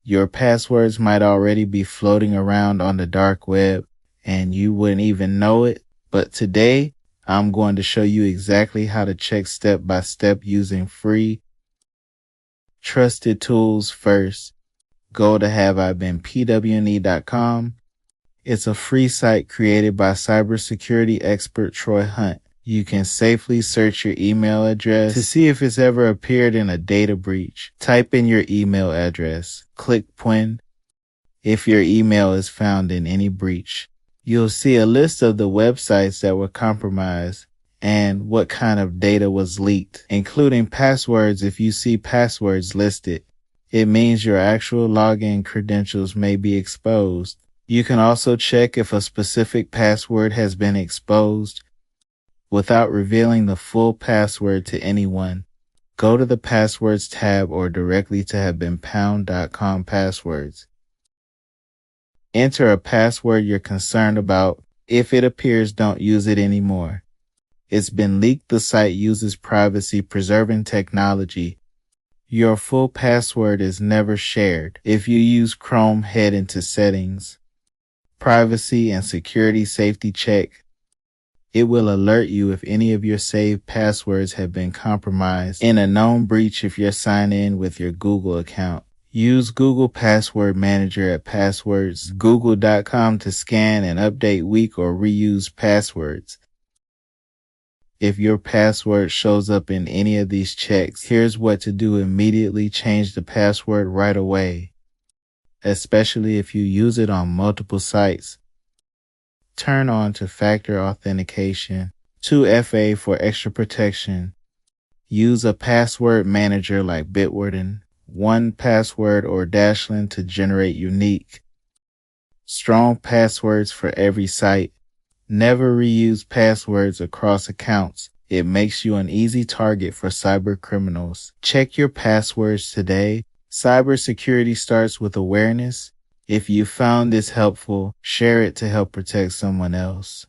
Your passwords might already be floating around on the dark web and you wouldn't even know it. But today, I'm going to show you exactly how to check step by step using free, trusted tools. First, go to HaveIBeenPwned.com. It's a free site created by cybersecurity expert Troy Hunt. You can safely search your email address to see if it's ever appeared in a data breach. Type in your email address. Click Pwned if your email is found in any breach. You'll see a list of the websites that were compromised and what kind of data was leaked, including passwords. If you see passwords listed, it means your actual login credentials may be exposed. You can also check if a specific password has been exposed without revealing the full password to anyone. Go to the Passwords tab or directly to HaveIBeenPwned.com passwords. Enter a password you're concerned about. If it appears, don't use it anymore. It's been leaked. The site uses privacy-preserving technology. Your full password is never shared. If you use Chrome, head into Settings, Privacy and Security Safety Check. It will alert you if any of your saved passwords have been compromised in a known breach. If you're signed in with your Google account, use Google Password Manager at passwordsgoogle.com to scan and update weak or reused passwords. If your password shows up in any of these checks, here's what to do. Immediately change the password right away, especially if you use it on multiple sites. Turn on two-factor authentication, 2FA for extra protection. Use a password manager like Bitwarden, 1Password or Dashlane to generate unique, strong passwords for every site. Never reuse passwords across accounts. It makes you an easy target for cyber criminals. Check your passwords today. Cybersecurity starts with awareness. If you found this helpful, share it to help protect someone else.